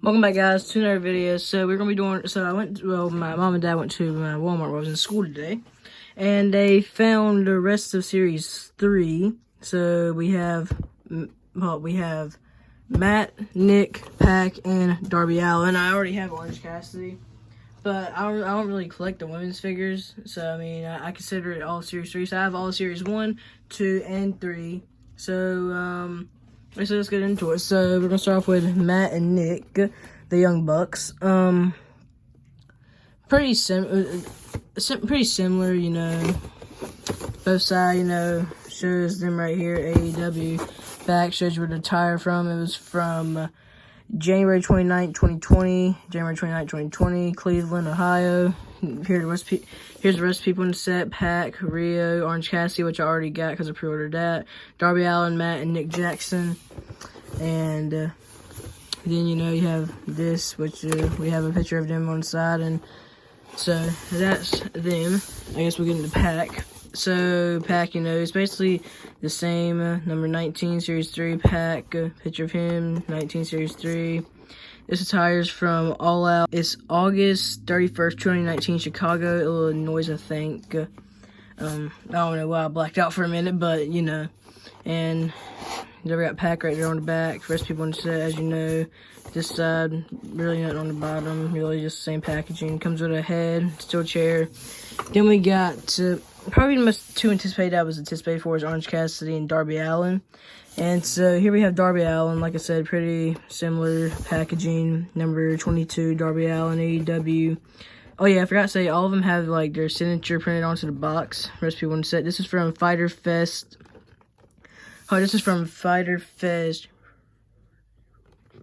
Welcome back, guys, to another video. So we're gonna be doing. My mom and dad went to Walmart while I was in school today, and they found the rest of Series 3. So we have Matt, Nick, Pack, and Darby Allin. I already have Orange Cassidy, but I don't really collect the women's figures. So I mean, I consider it all Series 3. So I have all Series 1, 2, and 3. So let's get into it. So we're gonna start off with Matt and Nick, the Young Bucks. Pretty similar, you know. Both sides, you know, shows them right here. AEW back shows where the tire from. It was from January 29th, 2020. Cleveland, Ohio. Here's the rest of people in the set. Pac, Rio, Orange Cassidy, which I already got because I pre-ordered that. Darby Allin, Matt, and Nick Jackson. And then, you know, you have this, which we have a picture of them on the side. And so that's them. I guess we'll get into Pac. So Pac, you know, it's basically the same. Number 19, Series 3, Pac. Picture of him, 19, Series 3. This attire is from All Out. It's August 31st, 2019, Chicago, Illinois, I think. I don't know why I blacked out for a minute, but, you know. And we got Pac right there on the back. Rest of people on the set, as you know. This side, really nothing on the bottom. Really just the same packaging. Comes with a head, steel chair. Then we got, probably the most two anticipated I was anticipated for is Orange Cassidy and Darby Allin. And so here we have Darby Allin, like I said, pretty similar packaging. Number 22, Darby Allin, AEW. Oh yeah, I forgot to say, all of them have like their signature printed onto the box. Rest people in the set. This is from Fighter Fest. Oh, this is from Fighter Fest.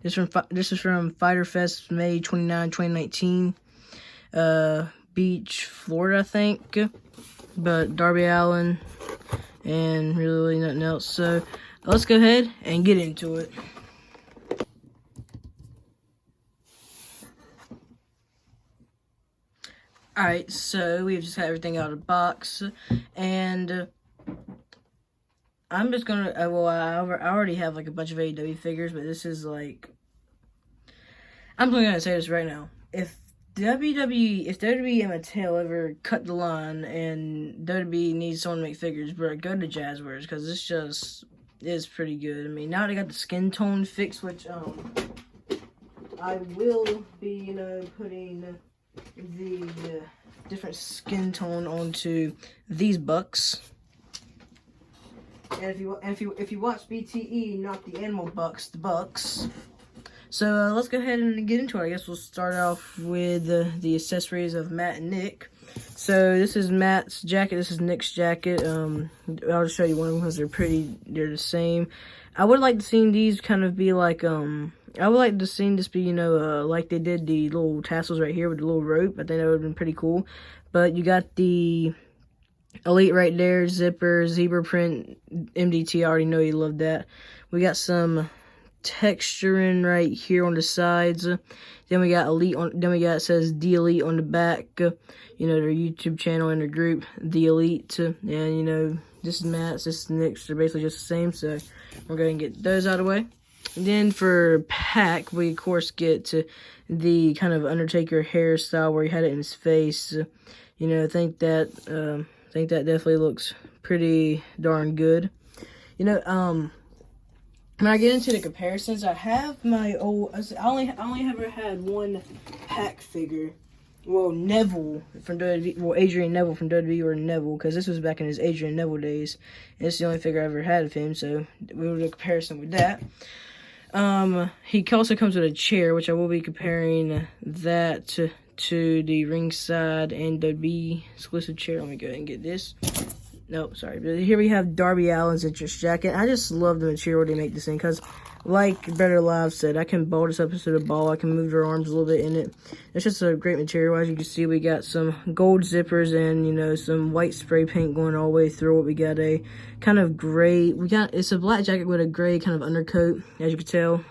This is from Fighter Fest, May 29, 2019. Beach, Florida, I think. But Darby Allin and really nothing else. So let's go ahead and get into it. Alright, so we've just got everything out of the box. And I'm just gonna, I already have like a bunch of AEW figures, but this is like, I'm gonna say this right now. If WWE and Mattel ever cut the line and WWE needs someone to make figures, bro, go to Jazzwares, because this just is pretty good. I mean, now they got the skin tone fix, which I will be, you know, putting the different skin tone onto these Bucks. And if you watch BTE, not the Animal Bucks, the Bucks. So let's go ahead and get into it. I guess we'll start off with the accessories of Matt and Nick. So this is Matt's jacket. This is Nick's jacket. I'll just show you one of them because they're the same. I would like to see these kind of be like, I would like to see this be, you know, like they did the little tassels right here with the little rope. I think that would have been pretty cool. But you got the Elite right there, zipper, zebra print, MDT. I already know you love that. We got some texturing right here on the sides. Then we got Elite on. Then we got, it says The Elite on the back. You know, their YouTube channel and their group, The Elite. And you know, this is Matt's, this is Nick's. They're basically just the same. So we're going to get those out of the way. And then for Pac, we of course get to the kind of Undertaker hairstyle where he had it in his face. You know, I think that definitely looks pretty darn good. You know, when I get into the comparisons, I have my old. I only ever had one Pac figure. Well, Neville from WWE. Well, Adrian Neville from WWE, or Neville, because this was back in his Adrian Neville days. And it's the only figure I ever had of him. So we will do a comparison with that. He also comes with a chair, which I will be comparing that to the ringside and the B exclusive chair. Let me go ahead and get this. Nope, sorry. But here we have Darby Allin's interest jacket. I just love the material they make this in, because like Better Live said, I can ball this up into the ball. I can move their arms a little bit in it. It's just a great material. As you can see, we got some gold zippers and, you know, some white spray paint going all the way through it. We got a kind of gray, it's a black jacket with a gray kind of undercoat, as you can tell.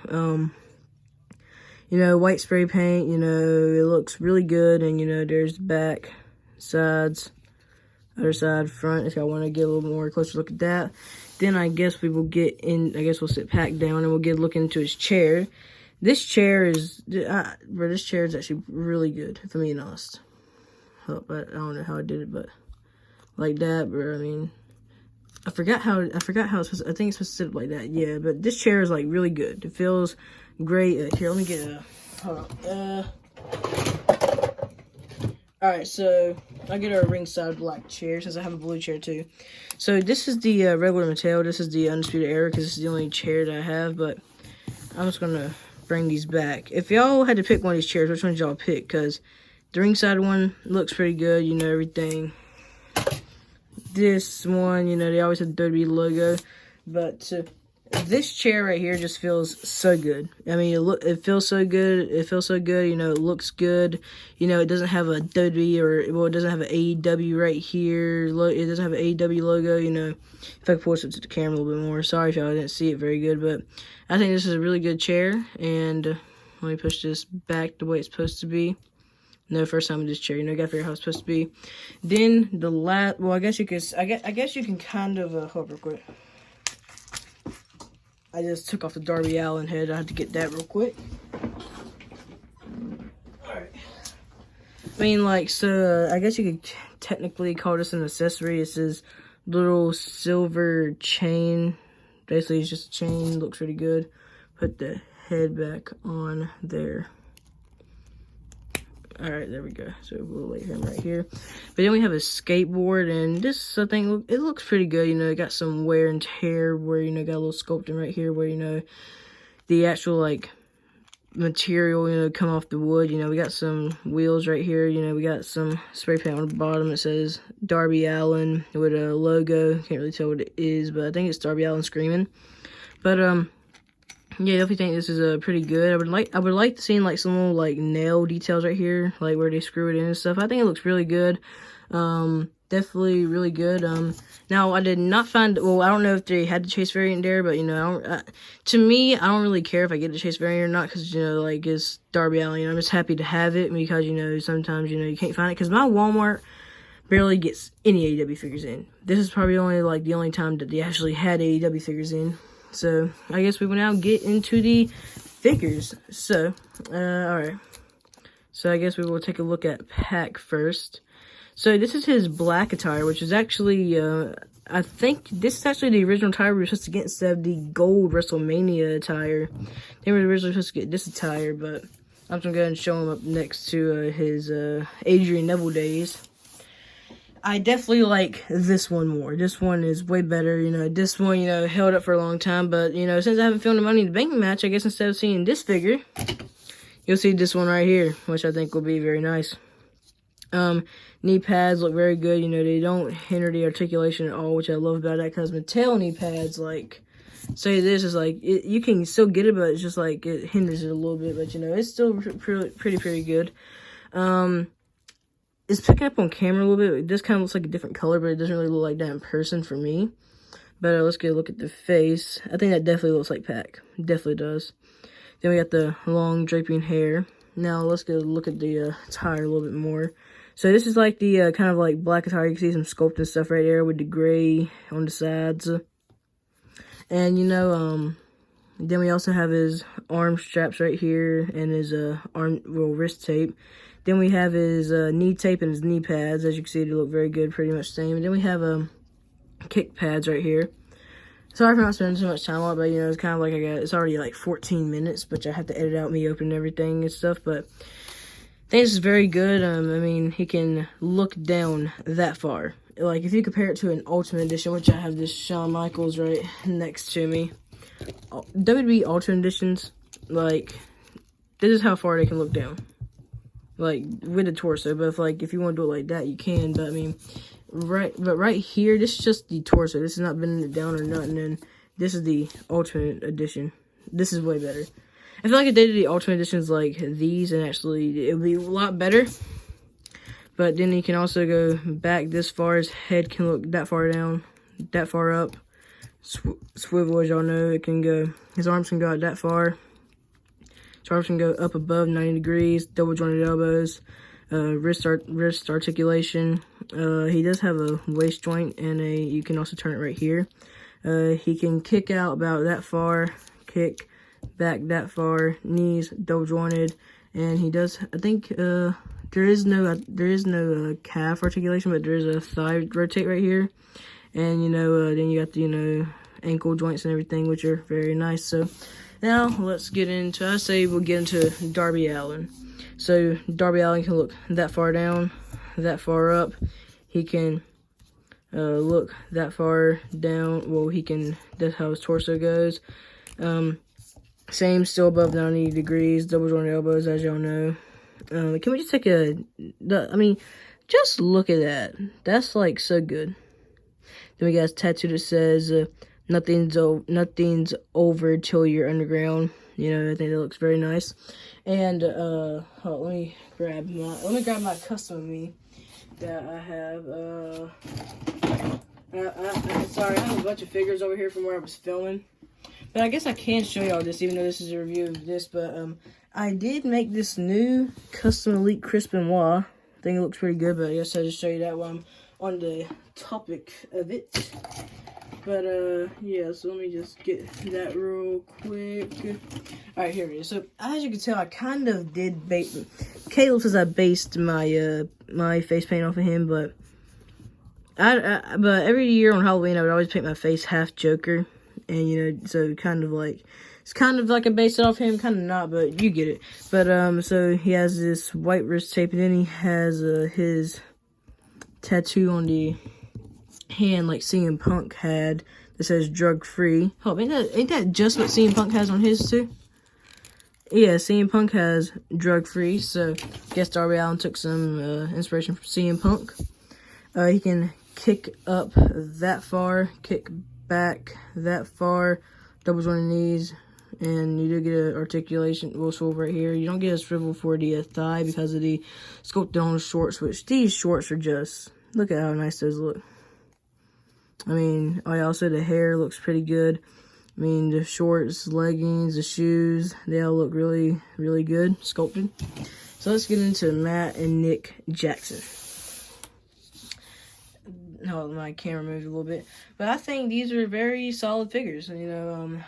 You know, white spray paint, you know, it looks really good. And, you know, there's the back, sides, other side, front, if y'all want to get a little more closer look at that. Then I guess we will get in, I guess we'll sit Pac down and we'll get a look into his chair. This chair is, bro, this chair is actually really good, if I'm being honest. I don't know how I did it, but like that, bro. I mean, I forgot how it's supposed to, I think it's supposed to sit up like that. Yeah, but this chair is like really good. It feels great. Here, let me get a, hold on. Alright, so I get a ringside black chair since I have a blue chair too. So this is the regular Mattel. This is the Undisputed Era because this is the only chair that I have, but I'm just gonna bring these back. If y'all had to pick one of these chairs, which ones y'all pick? Because the ringside one looks pretty good, you know, everything. This one, you know, they always have the WWE logo, but this chair right here just feels so good. I mean, it feels so good. It feels so good. You know, it looks good. You know, it doesn't have a WWE it doesn't have an AEW right here. It doesn't have an AEW logo. You know, if I could pull this up to the camera a little bit more. Sorry if y'all didn't see it very good, but I think this is a really good chair. And let me push this back the way it's supposed to be. No, first time with this chair, you know, gotta figure out how it's supposed to be. Then the last, well, I guess you can kind of hold real quick. I just took off the Darby Allin head. I had to get that real quick. Alright. I mean, like, so, I guess you could technically call this an accessory. It's this little silver chain. Basically, it's just a chain. Looks pretty good. Put the head back on there. Alright, there we go. So we'll lay him right here. But then we have a skateboard, and this, I think, it looks pretty good. You know, it got some wear and tear where, you know, got a little sculpting right here where, you know, the actual, like, material, you know, come off the wood. You know, we got some wheels right here. You know, we got some spray paint on the bottom. It says Darby Allin with a logo. Can't really tell what it is, but I think it's Darby Allin screaming. But, yeah, I definitely think this is pretty good. I would like to see like some little like nail details right here, like where they screw it in and stuff. I think it looks really good. Definitely really good. Now I did not find, well, I don't know if they had the chase variant there, but you know, to me, I don't really care if I get the chase variant or not, because you know, like it's Darby Allin. You know, I'm just happy to have it because you know sometimes you know you can't find it because my Walmart barely gets any AEW figures in. This is probably only like the only time that they actually had AEW figures in. So, I guess we will now get into the figures. So, alright. So, I guess we will take a look at Pac first. So, this is his black attire, which is actually, I think this is actually the original attire we were supposed to get instead of the gold WrestleMania attire. They were originally supposed to get this attire, but I'm just going to go ahead and show him up next to his Adrian Neville days. I definitely like this one more. This one is way better. You know, this one, you know, held up for a long time. But, you know, since I haven't filmed a Money in the Bank match, I guess instead of seeing this figure, you'll see this one right here, which I think will be very nice. Knee pads look very good. You know, they don't hinder the articulation at all, which I love about that. Because Mattel knee pads, like, say this is like, you can still get it, but it's just like, it hinders it a little bit. But, you know, it's still pretty good. It's picking up on camera a little bit. This kind of looks like a different color, but it doesn't really look like that in person for me. But let's get a look at the face. I think that definitely looks like Pac. Definitely does. Then we got the long draping hair. Now let's get a look at the attire a little bit more. So this is like the kind of like black attire. You can see some sculpting stuff right there with the gray on the sides. And you know, then we also have his arm straps right here and his wrist tape. Then we have his knee tape and his knee pads. As you can see, they look very good, pretty much the same. And then we have kick pads right here. Sorry for not spending too much time on it, but you know, it's kind of like it's already like 14 minutes, but I have to edit out me opening everything and stuff. But I think this is very good. I mean, he can look down that far. Like if you compare it to an Ultimate Edition, which I have this Shawn Michaels right next to me. WWE Ultimate Editions, like this is how far they can look down. Like with the torso, but if you want to do it like that, you can. But I mean, right here, this is just the torso. This is not bending it down or nothing. And this is the Ultimate Edition. This is way better. I feel like if they did the Ultimate Editions like these, and actually it would be a lot better. But then you can also go back this far. His head can look that far down, that far up. Swivel, as y'all know, it can go. His arms can go out that far. His arms can go up above 90 degrees. Double jointed elbows. Wrist articulation. He does have a waist joint, and you can also turn it right here. He can kick out about that far. Kick back that far, knees double jointed, and he does, I think, there is no calf articulation, but there is a thigh rotate right here. And, you know, then you got the, you know, ankle joints and everything, which are very nice. So now let's get into, I say we'll get into Darby Allin. So Darby Allin can look that far down, that far up. He can look that far down. Well, he can, that's how his torso goes. Same, still above 90 degrees, double jointed elbows, as y'all know. Can we just take I mean, just look at that. That's like so good. Then we got a tattoo that says, nothing's over till you're underground. You know, I think that looks very nice. And, let me grab my custom me that I have. Sorry, I have a bunch of figures over here from where I was filming. But I guess I can show y'all this, even though this is a review of this. But, I did make this new custom Elite Chris Benoit. I think it looks pretty good, but I guess I'll just show you that while I'm on the topic of it. But yeah, so let me just get that real quick. Alright, here it is. So as you can tell, I kind of did Caleb says I based my my face paint off of him, but but every year on Halloween I would always paint my face half Joker. And you know, so kind of like it's kind of like I based it off him, kind of not, but you get it. But so he has this white wrist tape, and then he has his tattoo on the hand like CM Punk had that says drug free. Oh, ain't that just what CM Punk has on his too? Yeah, CM Punk has drug free. So I guess Darby Allin took some inspiration from CM Punk. He can kick up that far, kick back that far, double jointed knees, and you do get an articulation swivel right here. You don't get a swivel for the thigh because of the sculpted on shorts, which these shorts are just, look at how nice those look. I mean, also the hair looks pretty good. I mean, the shorts, leggings, the shoes, they all look really, really good, sculpted. So let's get into Matt and Nick Jackson. Oh, my camera moved a little bit. But I think these are very solid figures. You know,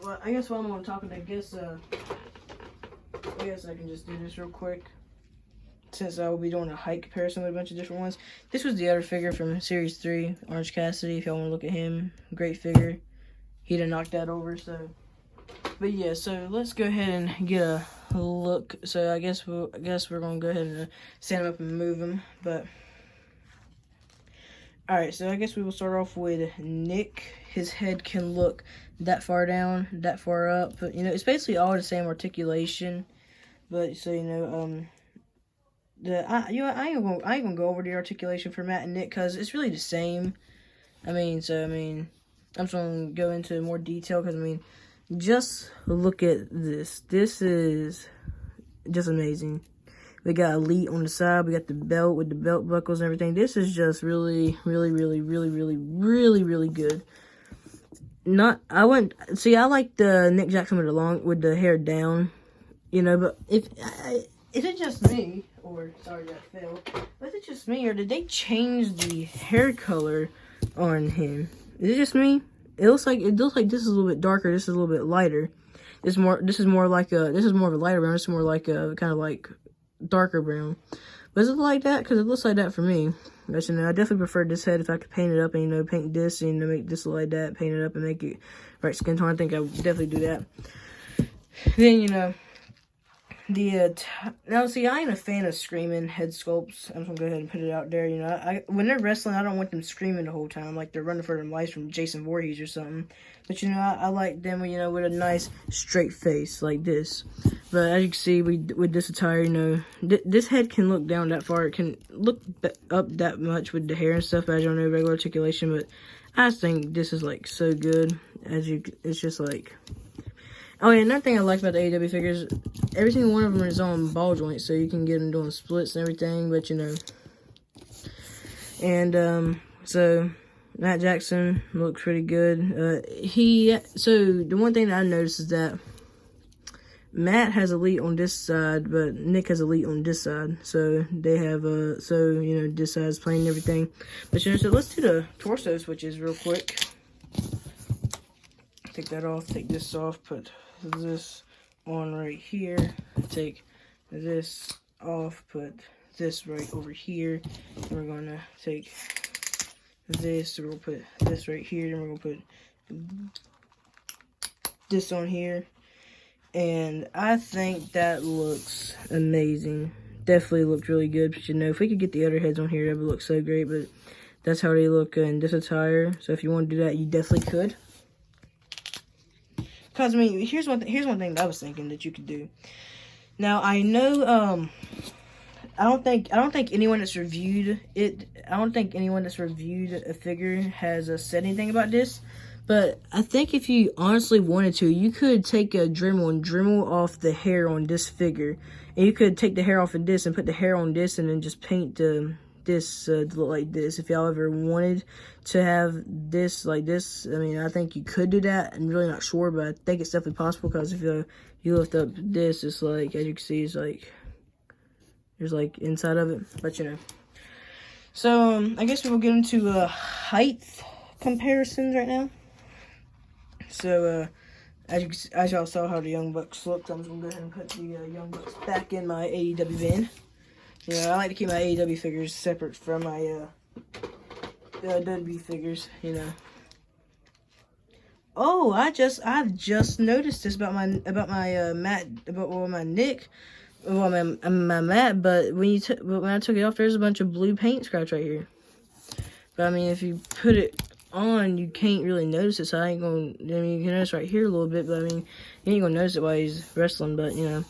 well, I guess while I'm on topic, I guess I can just do this real quick. Since I will be doing a height comparison with a bunch of different ones. This was the other figure from Series 3, Orange Cassidy, if y'all want to look at him. Great figure. He done knocked that over, so. But yeah, so let's go ahead and get a look. So I guess we're going to go ahead and stand him up and move him. But alright, so I guess we will start off with Nick. His head can look that far down, that far up. But, you know, it's basically all the same articulation. But, so, you know, I ain't gonna go over the articulation for Matt and Nick because it's really the same. I'm just gonna go into more detail because, I mean, just look at this. This is just amazing. We got Elite on the side. We got the belt with the belt buckles and everything. This is just really, really, really, really, really, really, really good. I like the Nick Jackson with the hair down, you know. But is it just me, or sorry that fell? But is it just me, or did they change the hair color on him? Is it just me? It looks like this is a little bit darker. This is a little bit lighter. This is more of a lighter brown. This is more like a kind of like darker brown. But is it like that? Because it looks like that for me. But, you know, I definitely prefer this head if I could paint it up and, you know, paint this and, you know, make this look like that, paint it up and make it right skin tone. I think I would definitely do that. Then, you know, now see, I ain't a fan of screaming head sculpts. I'm just gonna go ahead and put it out there. You know, when they're wrestling, I don't want them screaming the whole time like they're running for their lives from Jason Voorhees or something. But, you know, I like them, you know, with a nice straight face like this. But as you can see, with this attire, you know, this head can look down that far. It can look up that much with the hair and stuff, as you know, regular articulation. But I just think this is like so good. It's just like. Oh yeah, another thing I like about the AEW figures, every single one of them is on ball joints, so you can get them doing splits and everything, but you know. And, so, Matt Jackson looks pretty good. So, the one thing that I noticed is that Matt has Elite on this side, but Nick has Elite on this side. So, they have, you know, this side's plain and everything. But, you know, so let's do the torso switches real quick. Take that off, take this off, put this on right here. Take this off, put this right over here. And we're gonna take this, we're gonna put this right here, and we're gonna put this on here. And I think that looks amazing. Definitely looked really good. But you know, if we could get the other heads on here, that would look so great. But that's how they look in this attire. So if you want to do that, you definitely could. Cause I mean, here's one thing that I was thinking that you could do. Now I know I don't think anyone that's reviewed it. I don't think anyone that's reviewed a figure has said anything about this. But I think if you honestly wanted to, you could take a Dremel and Dremel off the hair on this figure. And you could take the hair off of this and put the hair on this and then just paint this to look like this. If y'all ever wanted to have this like this, I mean, I think you could do that. I'm really not sure, but I think it's definitely possible because if you lift up this, it's like, as you can see, it's like, there's like inside of it. But you know. So, I guess we will get into height comparisons right now. So, as y'all saw how the Young Bucks looked, I'm just going to go ahead and put the Young Bucks back in my AEW bin. You know, I like to keep my AEW figures separate from my WWE figures, you know. Oh, I've just noticed this about my mat, but when I took it off, there's a bunch of blue paint scratch right here. But I mean, if you put it on, you can't really notice it, so I ain't gonna, I mean, you can notice right here a little bit, but I mean, you ain't gonna notice it while he's wrestling, but you know,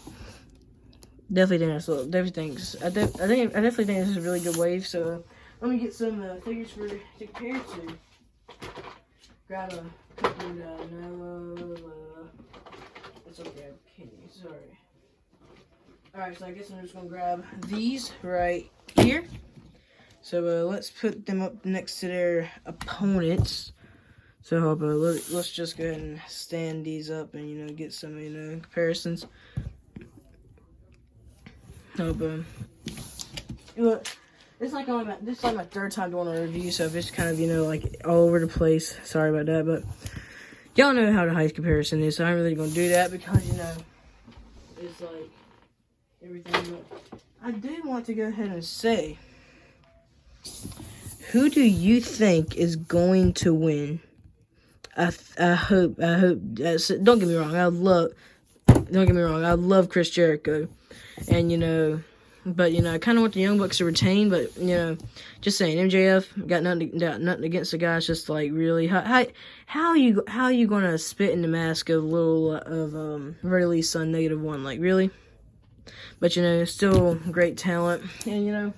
definitely think I definitely think this is a really good wave, so let me get some figures to compare to. Grab a couple, it's okay, I'm kidding, sorry. Alright, so I guess I'm just gonna grab these right here. So let's put them up next to their opponents. So let's just go ahead and stand these up and, you know, get some, you know, comparisons. Look, this is like my third time doing a review, so if it's kind of, you know, like all over the place, sorry about that. But y'all know how the height comparison is, so I'm really gonna do that because, you know, it's like everything. But I do want to go ahead and say, who do you think is going to win? I hope, don't get me wrong, I love Chris Jericho. And, you know, but, you know, I kind of want the Young Bucks to retain, but, you know, just saying, MJF got nothing against the guy. It's just like, really, how you gonna spit in the mask of Riley's son, -1? Like, really? But, you know, still great talent. And, you know,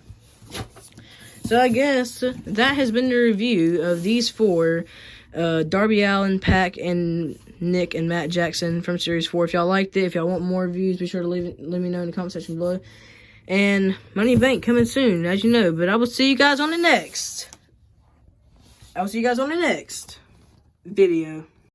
so I guess that has been the review of these four, Darby Allin, Pac, and Nick and Matt Jackson from Series 4. If y'all liked it, if y'all want more reviews, be sure to let me know in the comment section below. And Money in the Bank coming soon, as you know. But I will see you guys on the next video.